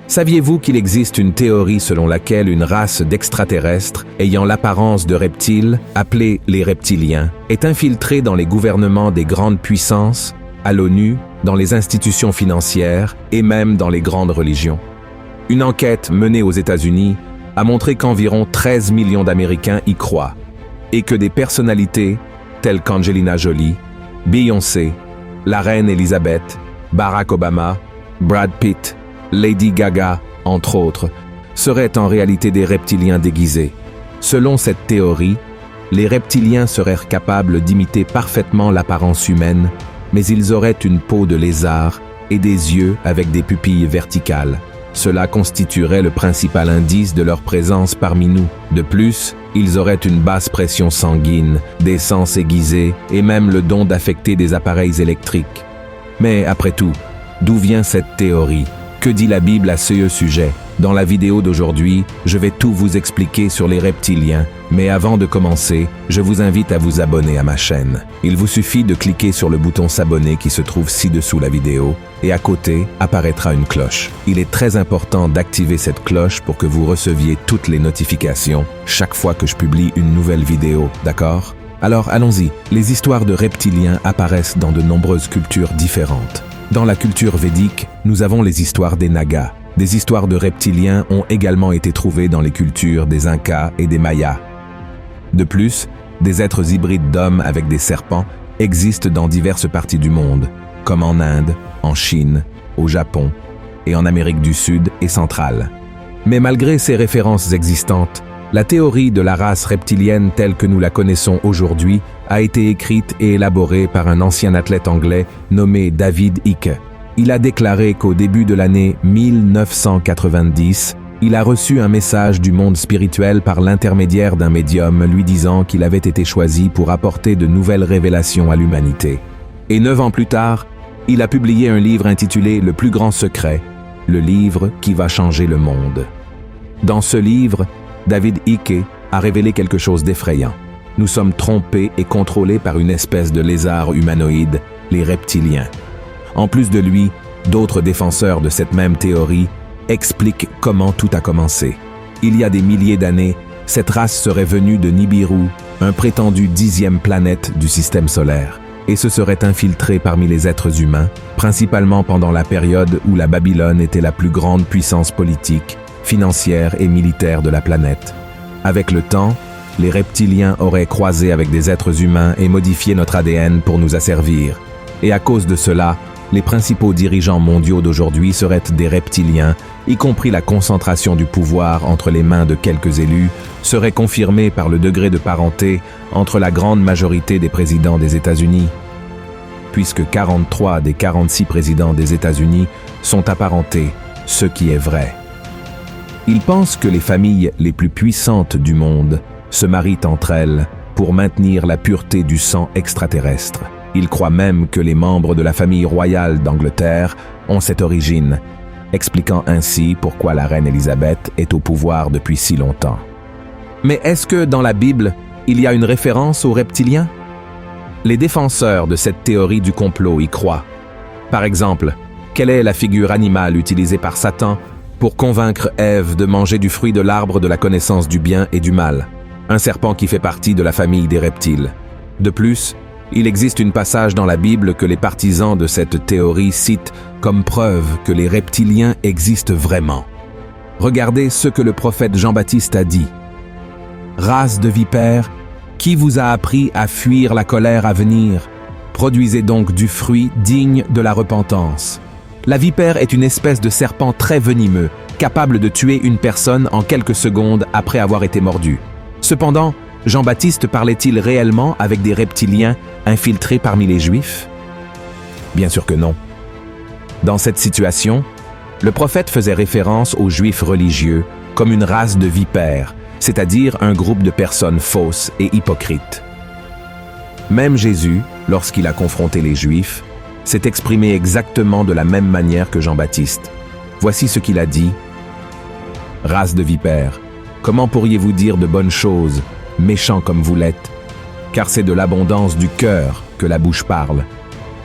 Saviez-vous qu'il existe une théorie selon laquelle une race d'extraterrestres ayant l'apparence de reptiles, appelés les reptiliens, est infiltrée dans les gouvernements des grandes puissances, à l'ONU, dans les institutions financières et même dans les grandes religions? Une enquête menée aux États-Unis a montré qu'environ 13 millions d'Américains y croient et que des personnalités telles qu'Angelina Jolie, Beyoncé, la reine Elisabeth, Barack Obama, Brad Pitt, Lady Gaga, entre autres, seraient en réalité des reptiliens déguisés. Selon cette théorie, les reptiliens seraient capables d'imiter parfaitement l'apparence humaine, mais ils auraient une peau de lézard et des yeux avec des pupilles verticales. Cela constituerait le principal indice de leur présence parmi nous. De plus, ils auraient une basse pression sanguine, des sens aiguisés et même le don d'affecter des appareils électriques. Mais après tout, d'où vient cette théorie? Que dit la Bible à ce sujet? Dans la vidéo d'aujourd'hui, je vais tout vous expliquer sur les reptiliens, mais avant de commencer, je vous invite à vous abonner à ma chaîne. Il vous suffit de cliquer sur le bouton s'abonner qui se trouve ci-dessous la vidéo, et à côté apparaîtra une cloche. Il est très important d'activer cette cloche pour que vous receviez toutes les notifications chaque fois que je publie une nouvelle vidéo, d'accord? Alors allons-y, les histoires de reptiliens apparaissent dans de nombreuses cultures différentes. Dans la culture védique, nous avons les histoires des Nagas. Des histoires de reptiliens ont également été trouvées dans les cultures des Incas et des Mayas. De plus, des êtres hybrides d'hommes avec des serpents existent dans diverses parties du monde, comme en Inde, en Chine, au Japon et en Amérique du Sud et centrale. Mais malgré ces références existantes, la théorie de la race reptilienne telle que nous la connaissons aujourd'hui a été écrite et élaborée par un ancien athlète anglais nommé David Icke. Il a déclaré qu'au début de l'année 1990, il a reçu un message du monde spirituel par l'intermédiaire d'un médium lui disant qu'il avait été choisi pour apporter de nouvelles révélations à l'humanité. Et 9 ans plus tard, il a publié un livre intitulé « Le plus grand secret », le livre qui va changer le monde. Dans ce livre, David Icke a révélé quelque chose d'effrayant. Nous sommes trompés et contrôlés par une espèce de lézard humanoïde, les reptiliens. En plus de lui, d'autres défenseurs de cette même théorie expliquent comment tout a commencé. Il y a des milliers d'années, cette race serait venue de Nibiru, un prétendu 10e planète du système solaire, et se serait infiltrée parmi les êtres humains, principalement pendant la période où la Babylone était la plus grande puissance politique, financière et militaire de la planète. Avec le temps, les reptiliens auraient croisé avec des êtres humains et modifié notre ADN pour nous asservir. Et à cause de cela, les principaux dirigeants mondiaux d'aujourd'hui seraient des reptiliens, y compris la concentration du pouvoir entre les mains de quelques élus, serait confirmée par le degré de parenté entre la grande majorité des présidents des États-Unis. Puisque 43 des 46 présidents des États-Unis sont apparentés, ce qui est vrai. Ils pensent que les familles les plus puissantes du monde se marient entre elles pour maintenir la pureté du sang extraterrestre. Ils croient même que les membres de la famille royale d'Angleterre ont cette origine, expliquant ainsi pourquoi la reine Elisabeth est au pouvoir depuis si longtemps. Mais est-ce que dans la Bible, il y a une référence aux reptiliens? Les défenseurs de cette théorie du complot y croient. Par exemple, quelle est la figure animale utilisée par Satan pour convaincre Ève de manger du fruit de l'arbre de la connaissance du bien et du mal, un serpent qui fait partie de la famille des reptiles. De plus, il existe un passage dans la Bible que les partisans de cette théorie citent comme preuve que les reptiliens existent vraiment. Regardez ce que le prophète Jean-Baptiste a dit. « Race de vipères, qui vous a appris à fuir la colère à venir? Produisez donc du fruit digne de la repentance. » La vipère est une espèce de serpent très venimeux, capable de tuer une personne en quelques secondes après avoir été mordu. Cependant, Jean-Baptiste parlait-il réellement avec des reptiliens infiltrés parmi les Juifs? Bien sûr que non. Dans cette situation, le prophète faisait référence aux Juifs religieux comme une race de vipères, c'est-à-dire un groupe de personnes fausses et hypocrites. Même Jésus, lorsqu'il a confronté les Juifs, s'est exprimé exactement de la même manière que Jean-Baptiste. Voici ce qu'il a dit. « Race de vipères, comment pourriez-vous dire de bonnes choses, méchants comme vous l'êtes? Car c'est de l'abondance du cœur que la bouche parle. »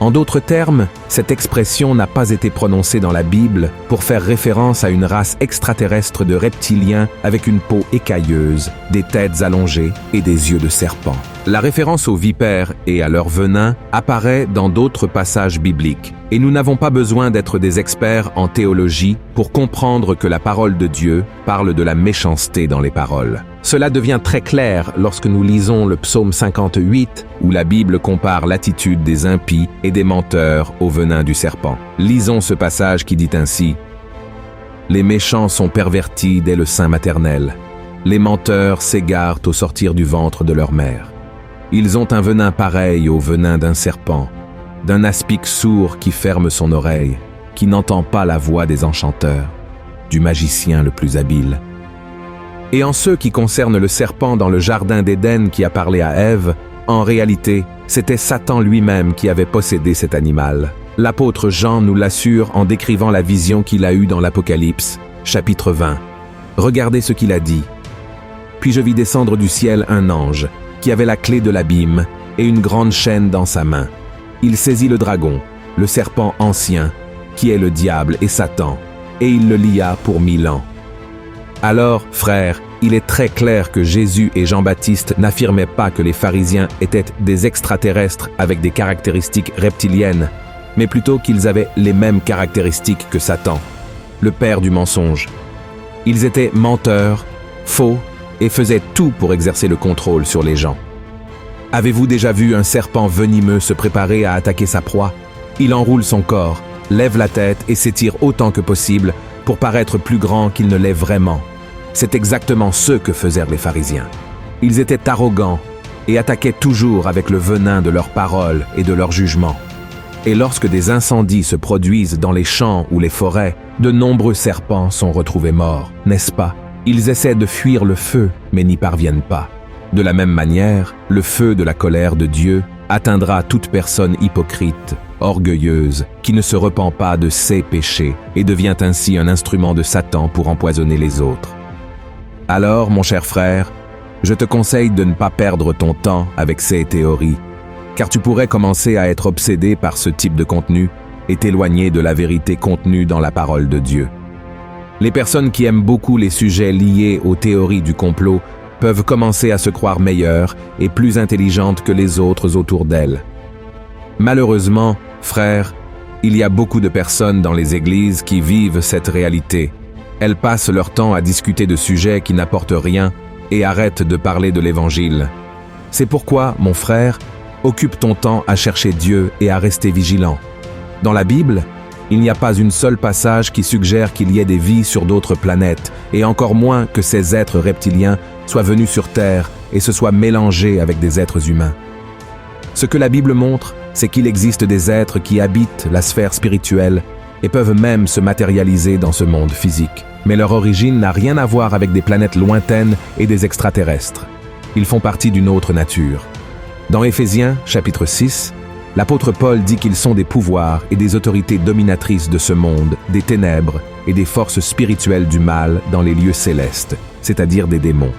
En d'autres termes, Cette expression n'a pas été prononcée dans la Bible pour faire référence à une race extraterrestre de reptiliens avec une peau écailleuse, des têtes allongées et des yeux de serpent. La référence aux vipères et à leur venin apparaît dans d'autres passages bibliques, et nous n'avons pas besoin d'être des experts en théologie pour comprendre que la parole de Dieu parle de la méchanceté dans les paroles. Cela devient très clair lorsque nous lisons le psaume 58, où la Bible compare l'attitude des impies et des menteurs au venin du serpent. Lisons ce passage qui dit ainsi: « Les méchants sont pervertis dès le sein maternel. Les menteurs s'égarent au sortir du ventre de leur mère. Ils ont un venin pareil au venin d'un serpent, d'un aspic sourd qui ferme son oreille, qui n'entend pas la voix des enchanteurs, du magicien le plus habile. » Et en ce qui concerne le serpent dans le jardin d'Éden qui a parlé à Ève, en réalité, c'était Satan lui-même qui avait possédé cet animal. L'apôtre Jean nous l'assure en décrivant la vision qu'il a eue dans l'Apocalypse, chapitre 20. Regardez ce qu'il a dit. « Puis je vis descendre du ciel un ange, qui avait la clé de l'abîme et une grande chaîne dans sa main. Il saisit le dragon, le serpent ancien, qui est le diable et Satan, et il le lia pour 1000 ans. Alors, frères, il est très clair que Jésus et Jean-Baptiste n'affirmaient pas que les pharisiens étaient des extraterrestres avec des caractéristiques reptiliennes, mais plutôt qu'ils avaient les mêmes caractéristiques que Satan, le père du mensonge. Ils étaient menteurs, faux, et faisaient tout pour exercer le contrôle sur les gens. Avez-vous déjà vu un serpent venimeux se préparer à attaquer sa proie? Il enroule son corps, lève la tête et s'étire autant que possible pour paraître plus grand qu'il ne l'est vraiment. C'est exactement ce que faisaient les pharisiens. Ils étaient arrogants et attaquaient toujours avec le venin de leurs paroles et de leurs jugements. Et lorsque des incendies se produisent dans les champs ou les forêts, de nombreux serpents sont retrouvés morts, n'est-ce pas? Ils essaient de fuir le feu, mais n'y parviennent pas. De la même manière, le feu de la colère de Dieu atteindra toute personne hypocrite, orgueilleuse, qui ne se repent pas de ses péchés et devient ainsi un instrument de Satan pour empoisonner les autres. Alors, mon cher frère, je te conseille de ne pas perdre ton temps avec ces théories, car tu pourrais commencer à être obsédé par ce type de contenu et t'éloigner de la vérité contenue dans la parole de Dieu. Les personnes qui aiment beaucoup les sujets liés aux théories du complot peuvent commencer à se croire meilleures et plus intelligentes que les autres autour d'elles. Malheureusement, frère, il y a beaucoup de personnes dans les églises qui vivent cette réalité. Elles passent leur temps à discuter de sujets qui n'apportent rien et arrêtent de parler de l'Évangile. C'est pourquoi, mon frère, occupe ton temps à chercher Dieu et à rester vigilant. Dans la Bible, il n'y a pas une seule passage qui suggère qu'il y ait des vies sur d'autres planètes, et encore moins que ces êtres reptiliens soient venus sur Terre et se soient mélangés avec des êtres humains. Ce que la Bible montre, c'est qu'il existe des êtres qui habitent la sphère spirituelle et peuvent même se matérialiser dans ce monde physique. Mais leur origine n'a rien à voir avec des planètes lointaines et des extraterrestres. Ils font partie d'une autre nature. Dans Éphésiens, chapitre 6, l'apôtre Paul dit qu'ils sont des pouvoirs et des autorités dominatrices de ce monde, des ténèbres et des forces spirituelles du mal dans les lieux célestes, c'est-à-dire des démons.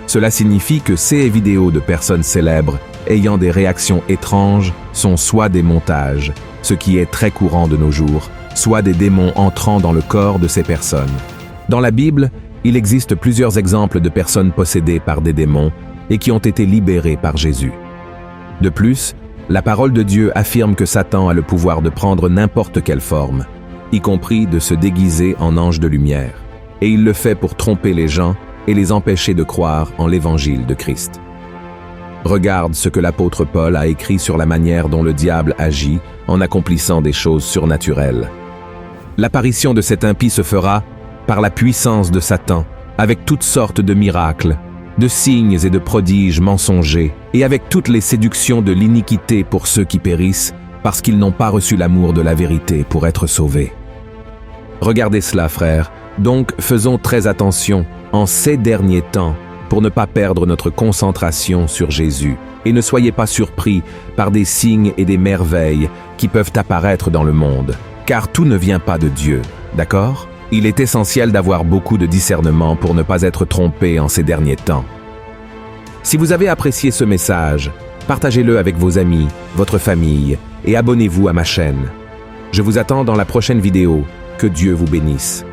Cela signifie que ces vidéos de personnes célèbres ayant des réactions étranges sont soit des montages, ce qui est très courant de nos jours, soit des démons entrant dans le corps de ces personnes. Dans la Bible, il existe plusieurs exemples de personnes possédées par des démons et qui ont été libérées par Jésus. De plus, la parole de Dieu affirme que Satan a le pouvoir de prendre n'importe quelle forme, y compris de se déguiser en ange de lumière. Et il le fait pour tromper les gens et les empêcher de croire en l'évangile de Christ. Regarde ce que l'apôtre Paul a écrit sur la manière dont le diable agit en accomplissant des choses surnaturelles. L'apparition de cet impie se fera par la puissance de Satan, avec toutes sortes de miracles, de signes et de prodiges mensongers, et avec toutes les séductions de l'iniquité pour ceux qui périssent, parce qu'ils n'ont pas reçu l'amour de la vérité pour être sauvés. Regardez cela, frères, donc faisons très attention en ces derniers temps pour ne pas perdre notre concentration sur Jésus, et ne soyez pas surpris par des signes et des merveilles qui peuvent apparaître dans le monde, car tout ne vient pas de Dieu, d'accord ? Il est essentiel d'avoir beaucoup de discernement pour ne pas être trompé en ces derniers temps. Si vous avez apprécié ce message, partagez-le avec vos amis, votre famille, et abonnez-vous à ma chaîne. Je vous attends dans la prochaine vidéo. Que Dieu vous bénisse.